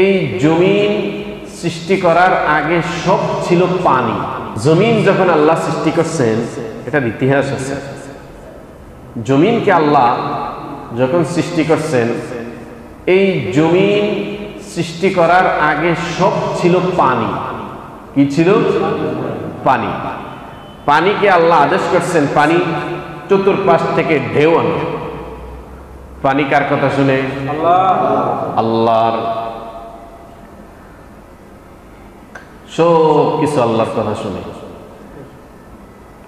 এই জমিন সৃষ্টি করার আগে সব ছিল পানি। জমিন যখন আল্লাহ সৃষ্টি করছেন, এটার ইতিহাস আছে। জমিনকে আল্লাহ যখন সৃষ্টি করছেন, এই জমিন সৃষ্টি করার আগে সব ছিল পানি। কি ছিল? পানি। পানিকে আল্লাহ আদেশ করছেন পানি চতুর্পাশ থেকে ঢেউ আনো। পানি কার কথা শুনে? আল্লাহর। সব কিছু আল্লাহর কথা শুনে।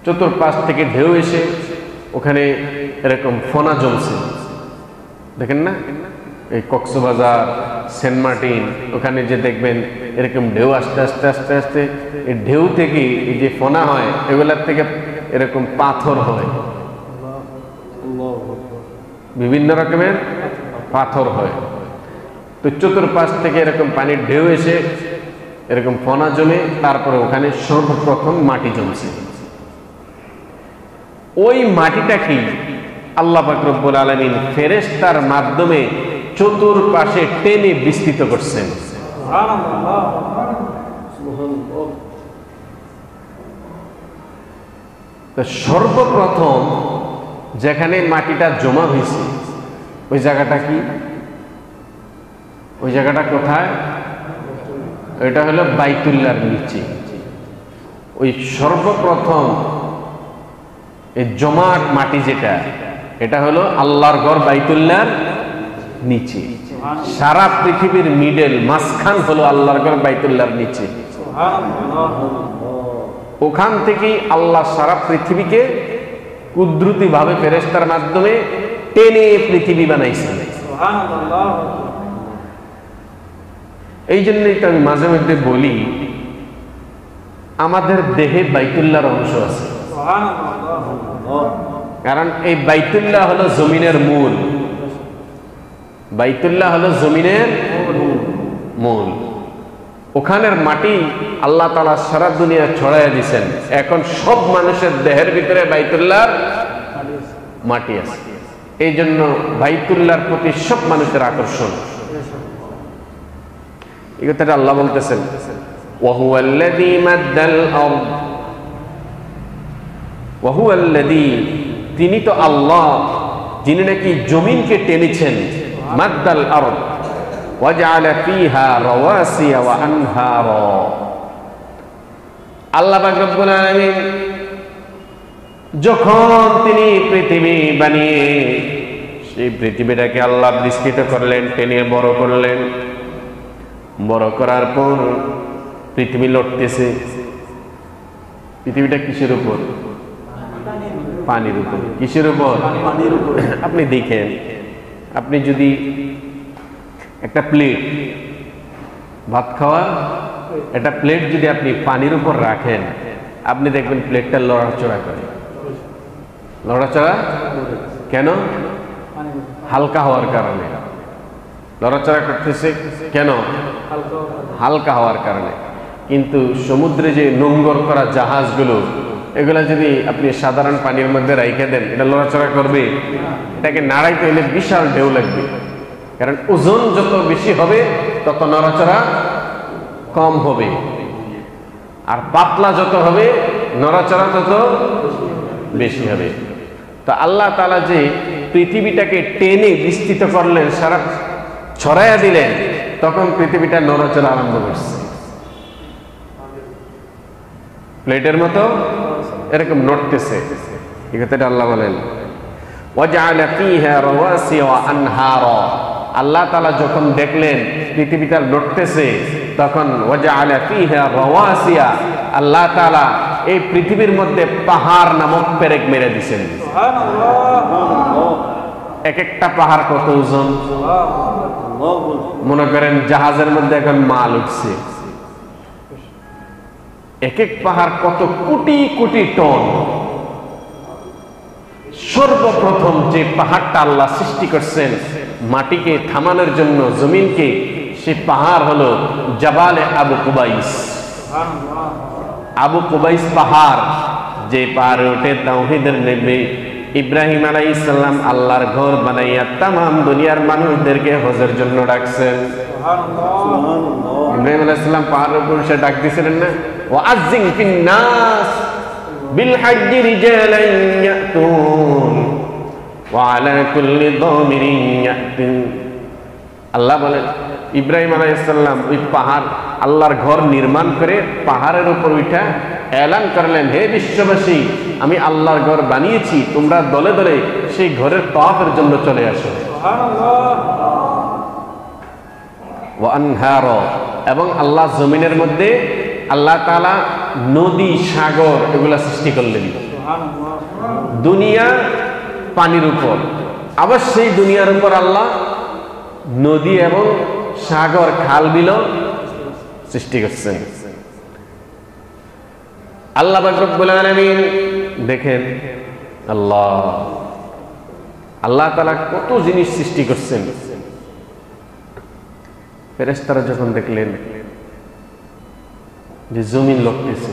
চতুর্পাশ থেকে ঢেউ এসে ওখানে এরকম ফোনা জমছে, দেখেন না? এই কক্সবাজার, সেন্ট মার্টিন, ওখানে যে দেখবেন এরকম ঢেউ আস্তে আস্তে আস্তে আস্তে এই ঢেউ থেকে এই যে ফোনা হয়, এগুলার থেকে এরকম পাথর হয়, বিভিন্ন রকমের পাথর হয়। তো চতুর্পাশ থেকে এরকম পানির ঢেউ এসে এরকম ফোনা জমে, তারপরে ওখানে সর্বপ্রথম মাটি জমছে। ওই মাটিটা কি আল্লাহ পাক রব্বুল আলামিন ফেরেশতার মাধ্যমে চতুর্পাশে টেনে বিস্তৃত করছেন। তো সর্বপ্রথম যেখানে মাটিটা জমা হয়েছে ওই জায়গাটা কি? ওই জায়গাটা কোথায়? এটা হলো বাইতুল্লাহর নিচে। ওই সর্বপ্রথম এই জমাট মাটি যেটা, এটা হলো আল্লাহর ঘর বাইতুল্লাহর নিচে। সারা পৃথিবীর মিডল মাঝখান হলো আল্লাহর ঘর বাইতুল্লাহর নিচে। ওখান থেকেই আল্লাহ সারা পৃথিবীকে কুদরতি ভাবে ফেরেশতার মাধ্যমে টেনে পৃথিবী বানাইছেন। এই জন্যই তো আমি মাঝে মধ্যে বলি, আমাদের দেহে বাইতুল্লাহর অংশ আছে। কারণ এই বাইতুল্লাহ হলো জমিনের মূল। বাইতুল্লাহ হলো জমিনের মূল। ওখানের মাটি আল্লাহ তাআলা সারা দুনিয়া ছড়াইয়া দিয়েছেন। এখন সব মানুষের দেহের ভিতরে বাইতুল্লাহর মাটি আছে। এই জন্য বাইতুল্লাহর প্রতি সব মানুষের আকর্ষণ। এই কথাটা আল্লাহ বলতেছেন, ওয়াহুয়াল্লাযী মাদ্দাল আরদ, ওয়াহুয়াল্লাযী, তিনি তো আল্লাহ যিনি নাকি জমিনকে টেনেছেন। মাদ্দাল আরদ ওয়াজআলা ফীহা রাওয়াসিয়া ওয়া আনহারা। আল্লাহ পাক রব্বুল আলামিন যখন তিনি পৃথিবী বানিয়ে সেই পৃথিবীটাকে আল্লাহ বিস্তৃত করলেন, টেনে বড় করলেন। বড় করার পর পৃথিবী লড়তেছে। পৃথিবীটা কিসের উপর? পানির উপর। কিসের উপর? আপনি দেখেন, আপনি যদি একটা প্লেট, ভাত খাওয়া একটা প্লেট যদি আপনি পানির উপর রাখেন, আপনি দেখবেন প্লেটটা লড়াচড়া করে। লড়াচড়া কেন? হালকা হওয়ার কারণে লড়াচড়া করতেছে। কেন? হালকা হওয়ার কারণে। কিন্তু সমুদ্রে যে নোঙ্গর করা জাহাজগুলো, এগুলা যদি আপনি সাধারণ পানির মধ্যে রাইখে দেন, এটা লড়াচড়া করবে? এটাকে নাড়াইতে হলে বিশাল ঢেউ লাগবে। কারণ ওজন যত বেশি হবে তত নড়াচড়া কম হবে, আর পাতলা যত হবে নড়াচড়া তত বেশি হবে। তো আল্লাহ তাআলা যে পৃথিবীটাকে টেনে বিস্তৃত করলেন, সারা ছড়াইয়া দিলেন, তখন পৃথিবীটা নড়াচড়া আরম্ভ করছে। প্লেটের মতো এরকম নড়তেছে। এই কথাটা আল্লাহ বলেন, ওয়াজআলা ফীহা রাওয়াসিয়া ওয়া আনহারা। আল্লাহ তাআলা যখন দেখলেন পৃথিবীটা নড়তেছে, তখন ওয়াজআলা ফীহা রাওয়াসিয়া, আল্লাহ তাআলা এই পৃথিবীর মধ্যে পাহাড় নামক পেরেক মেরে দিয়েছেন। এক একটা পাহাড় কত ওজন! মনে করেন জাহাজের মধ্যে এখন মাল উঠছে, এক এক পাহাড় কত কোটি কোটি টন। সর্বপ্রথম যে পাহাড়টা আল্লাহ সৃষ্টি করছেন মাটিকে থামানোর জন্য, জমিনকে, সে পাহাড় হলো জাবালে আবু কুবাইস। আবু কুবাইস পাহাড়, যে পাহাড়ে উঠে তাওহীদের নবী ইব্রাহিম আলাইহিস সালাম আল্লাহর ঘর বানাইয়া তামাম দুনিয়ার মানুষদেরকে হজের জন্য ডাকছেন। ইব্রাহিম আলাইহিস সালাম পাহাড়ের উপর এসে ডাক দিয়েছিলেন না, ওয়াআযযিন ফিন নাস বিল হাজ্জি রিজালান ইয়াতুন ওয়া আলা কুল্লি দামিরিন ইয়াতুন। আল্লাহ বলেন ইব্রাহিম আলাইহিস সালাম ওই পাহাড় আল্লাহর ঘর নির্মাণ করে পাহাড়ের উপর উঠা এলান করলেন, হে বিশ্ববাসী, আমি আল্লাহর ঘর বানিয়েছি, তোমরা দলে দলে সেই ঘরের তাওয়াফের জন্য চলে আসো। ওয়া আনহার, এবং আল্লাহ জমিনের মধ্যে আল্লাহ তাআলা নদী সাগর এগুলা সৃষ্টি করলেন। দুনিয়া পানির উপর, আবার সেই দুনিয়ার উপর আল্লাহ নদী এবং সাগর খাল বিল সৃষ্টি করছেন। আল্লাহ পাক রব্বুল আলামিন দেখেন, আল্লাহ তাআলা কত জিনিস সৃষ্টি করছেন। ফেরেশতারা যখন দেখলেন যে জমিন লড়তেছে,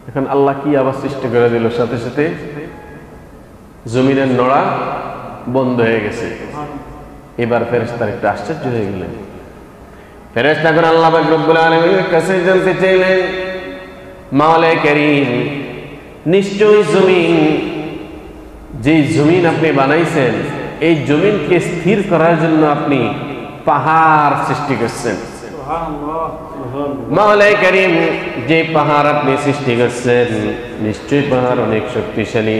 এখন আল্লাহ কি আবার সৃষ্টি করে দিল, সাথে সাথে জমিনের নড়া বন্ধ হয়ে গেছে। এবার ফেরেশতারা একটু আশ্চর্য হয়ে গেলেন। ফেরেশতাগণ আল্লাহ পাক রব্বুল আলামিনের কাছে জানতে চাইলেন, মাওলা কারীম, নিশ্চয়ই জমিন, যে জমিন আপনি বানাইছেন, এই জমিনকে স্থির করার জন্য আপনি পাহাড় সৃষ্টি করছেন। মাওলা কারীম, যে পাহাড় আপনি সৃষ্টি করছেন, নিশ্চয়ই পাহাড় অনেক শক্তিশালী।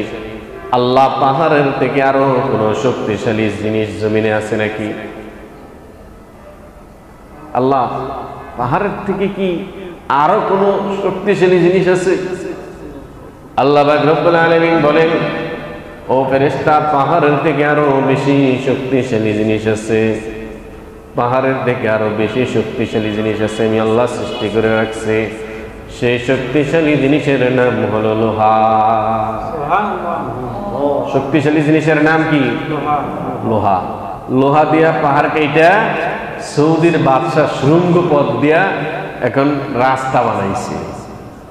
আল্লাহ, পাহাড়ের থেকে আরো কোন শক্তিশালী জিনিস জমিনে আছে নাকি? আল্লাহ, পাহাড়ের থেকে কি আরো কোন শক্তিশালী জিনিস আছে? আল্লাহ পাক রব্বুল আলামিন বলেন, ও ফেরেশতা, পাহাড়ের থেকে আরো বেশি শক্তিশালী জিনিস আছে। পাহাড়ের থেকে আরো বেশি শক্তিশালী জিনিস আছে, আমি আল্লাহ সৃষ্টি করে রাখছি। সেই শক্তিশালী জিনিসের নাম হলো লোহা। শক্তিশালী জিনিসের নাম কি? লোহা। লোহা দিয়া পাহাড় কেইটা সৌদির বাদশাহ শৃঙ্গ পথ দিয়া এখন রাস্তা বানাইছে।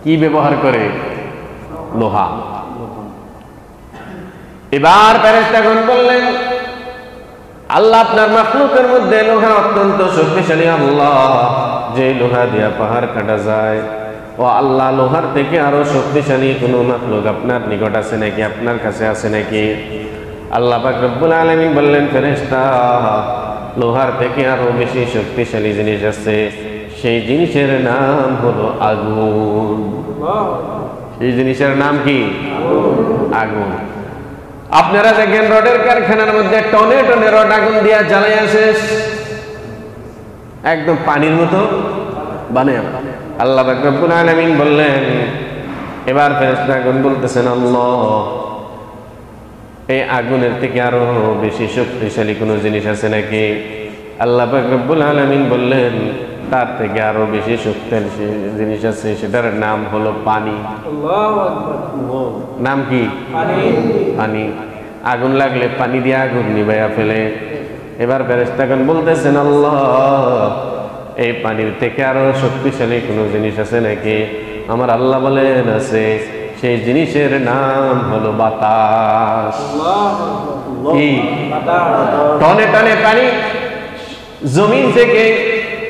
কি ব্যবহার করে? লোহা। এবার ফেরেশতাগণ বললেন, আল্লাহ, আপনার মাখলুকের মধ্যে লোহা অত্যন্ত শক্তিশালী। আল্লাহ, যে লোহা দিয়া পাহাড় কাটা যায়, ও আল্লাহ, লোহার থেকে আরো শক্তিশালী কোন মাখলুক আপনার নিকট আছে নাকি, আপনার কাছে আছে নাকি? আল্লাহ পাক রব্বুল আলামিন বললেন, ফেরেশতা, লোহার থেকে আরো বেশি শক্তিশালী জিনিস আছে। সেই জিনিসের নাম হলো আগুন। সেই জিনিসের নাম কি? আগুন। আপনারা দেখেন রডের কারখানার মধ্যে টনে টনে রড আগুন দিয়া জ্বালাইয়া শেষ, একদম পানির মতো বানায়। আল্লাহ পাক রব্বুল আলামিন বললেন, এবার ফেরেশতাগণ বলতেছেন, আল্লাহ, এই আগুনের থেকে আরো বেশি শক্তিশালী কোন জিনিস আছে নাকি? আল্লাহ পাক রব্বুল আলামিন বললেন, তার থেকে আরো বেশি শক্তিশালী জিনিস আছে, সেটার নাম হলো পানি। নাম কি? পানি। আগুন লাগলে পানি দিয়ে আগুন নিভাইয়া ফেলে। এবার ফেরেশতাগণ বলতেছেন, আল্লাহ, এই পানির থেকে আরো শক্তিশালী কোন জিনিস আছে নাকি? আমার আল্লাহ বলেন, আছে। সেই জিনিসের নাম হলো বাতাস। কি? টনে টনে পানি জমিন থেকে,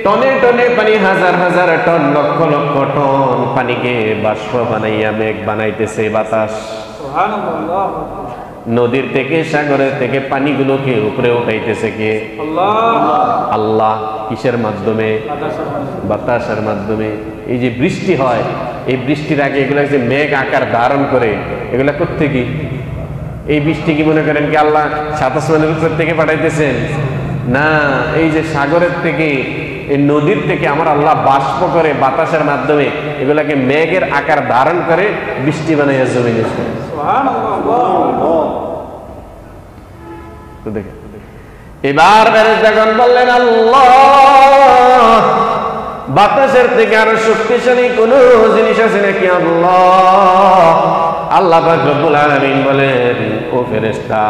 টনে টনে পানি, হাজার হাজার টন, লক্ষ লক্ষ টন পানিকে বাষ্প বানাইয়া মেঘ বানাইতেছে বাতাস। নদীর থেকে, সাগরের থেকে পানিগুলোকে উপরে উঠাইতেছে কে? আল্লাহ। কিসের মাধ্যমে? বাতাসের মাধ্যমে। এই যে বৃষ্টি হয়, এই বৃষ্টির আগে এগুলা যে মেঘ আকার ধারণ করে, এগুলা করতে কি? এই বৃষ্টি কি মনে করেন কি আল্লাহ সাত আসমানের উপর থেকে পাঠাইতেছেন? না, এই যে সাগরের থেকে, এই নদীর থেকে আমার আল্লাহ বাষ্প করে বাতাসের মাধ্যমে এগুলাকে মেঘের আকার ধারণ করে বৃষ্টি বানাইয়া জমিনে। এবার ফেরেশতাগণ বললেন, আল্লাহ, বাতাসের থেকে আরো শক্তিশালী কোন জিনিস আছে নাকি? আল্লাহ। আল্লাহ পাক রব্বুল আলামিন বলেন, ও ফেরেশতা,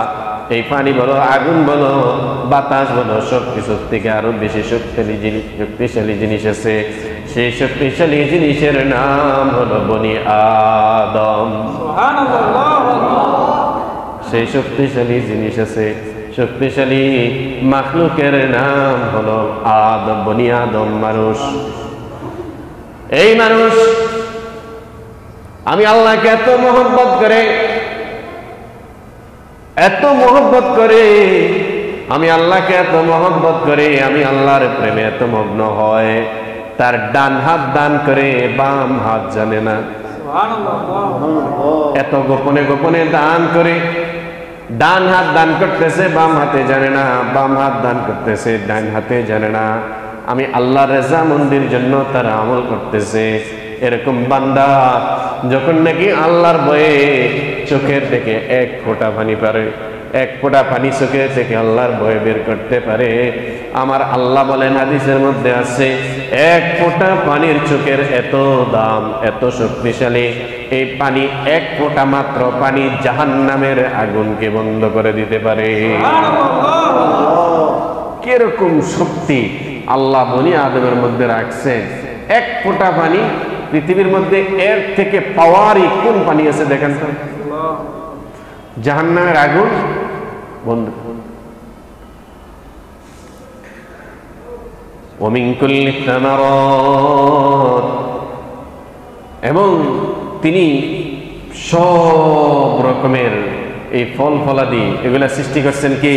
এই পানি বলো, আগুন বলো, বাতাস বলো, সব কিছুর থেকে আরো বেশি শক্তিশালী জিনিস আছে। সেই শক্তিশালী জিনিসের নাম হলো বনি আদম। সেই শক্তিশালী জিনিস আছে। শক্তিশালী মাখলুকের নাম হলো আদম, বনি আদম, মানুষ। এই মানুষ আমি আল্লাহকে এত মহব্বত করে, এত মহব্বত করে, আমি আল্লাহকে এত মহব্বত করে, আমি আল্লাহর প্রেমে এত মগ্ন হয়, তার ডান হাত দান করে বাম হাত জানে না। এত গোপনে গোপনে দান করে, ডান হাত দান করতেছে বাম হাতে জানে না, বাম হাত দান করতেছে ডান হাতে জানে না। আমি আল্লাহর রেজামন্দির জন্য তারা আমল করতেছে। এরকম বান্দা যখন নাকি আল্লাহর ভয়ে চোখের থেকে এক ফোঁটা পানি পারে, এক ফোঁটা পানি চোখের থেকে আল্লাহর ভয়ে বের করতে পারে, আমার আল্লাহ বলেন হাদিসের মধ্যে আছে, এক ফোঁটা পানির চোখের এত দাম, এত শক্তিশালী, এই পানি এক ফোঁটা মাত্র পানি জাহান্নামের আগুনকে বন্ধ করে দিতে পারে। কিরকম শক্তি আল্লাহ বনি আদমের মধ্যে রাখছেন। এক ফোঁটা পানি পৃথিবীর মধ্যে এর থেকে পাওয়ারই কোন পানি আছে দেখেন তো? জাহান্নামের আগুন বন্ধ। ওমিন কুল্লি সামারাত, এবং তিনি সব রকমের এই ফল ফলাদি এগুলা সৃষ্টি করছেন কি?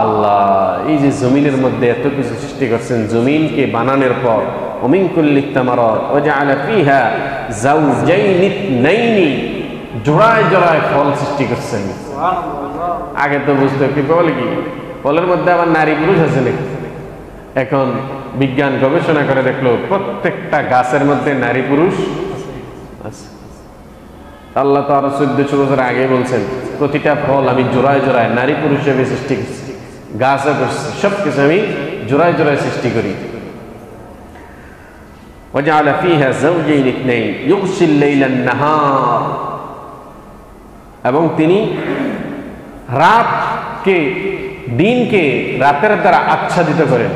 আল্লাহ। এই যে জমিনের মধ্যে এত কিছু সৃষ্টি করছেন, জমিনকে বানানোর পর ওমিন কুল্লি সামারাত ওয়া জাআলা ফিহা যাওজাইনি ইসনাইনি, জোড়ায় জোড়ায় ফল সৃষ্টি করছেন। আগে তো বুঝতো কি বলে, কি ফলের মধ্যে আবার নারী পুরুষ আছে নাকি? এখন বিজ্ঞান গবেষণা করে দেখলো প্রত্যেকটা গাছের মধ্যে নারী পুরুষ আছে। আল্লাহ তো আরো 1400 বছর আগে বলছেন, প্রতিটা ফল আমি জোড়ায় জোড়ায় নারী পুরুষ হিসেবে সৃষ্টি করছি, গাছও করছি, সবকিছু আমি জোড়ায় জোড়ায় সৃষ্টি করি। وجعل فيها زوجين اثنين يغشي الليل النهار, এবং তিনি রাতকে দিনকে রাতের দ্বারা আচ্ছাদিত করেন।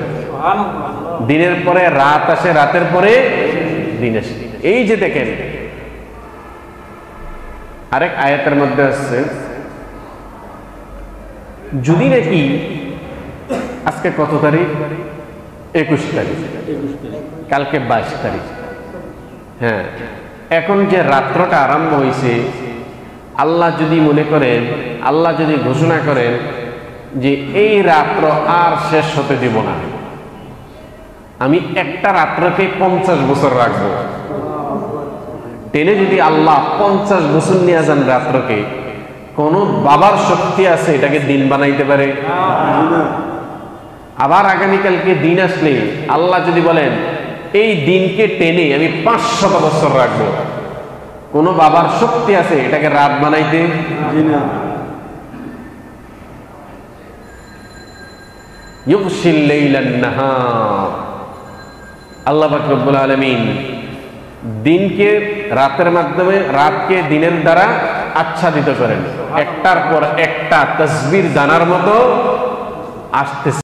দিনের পরে রাত আসে, রাতের পরে দিন আসে। এই যে দেখেন আরেক আয়াতের মধ্যে আসছে, যদি নাকি আজকে কত তারিখ? 21 তারিখ, কালকে 22 তারিখ। হ্যাঁ, এখন যে রাত্রটা আরম্ভ হয়েছে, আল্লাহ যদি মনে করেন, আল্লাহ যদি ঘোষণা করেন যে এই রাত্র আর শেষ হতে দেব না, আমি একটা রাত্রকে 50 বছর রাখবো, টেনে যদি আল্লাহ 50 বছর নিয়ে যান রাত্রকে, কোন বাবার শক্তি আছে এটাকে দিন বানাইতে পারে? আবার আগামীকালকে দিন আসলে আল্লাহ যদি বলেন এই দিনকে টেনে আমি 500 বছর রাখবো, কোন বাবার শক্তি আছে এটাকে রাত বানাইতে? ইউগশিল লাইলান নাহার, আল্লাহ পাক রব্বুল আলামিন দিনকে রাতের মাধ্যমে, রাতকে দিনের দ্বারা আচ্ছাদিত করেন। একটার পর একটা তাসবির দানার মতো আসতেছে।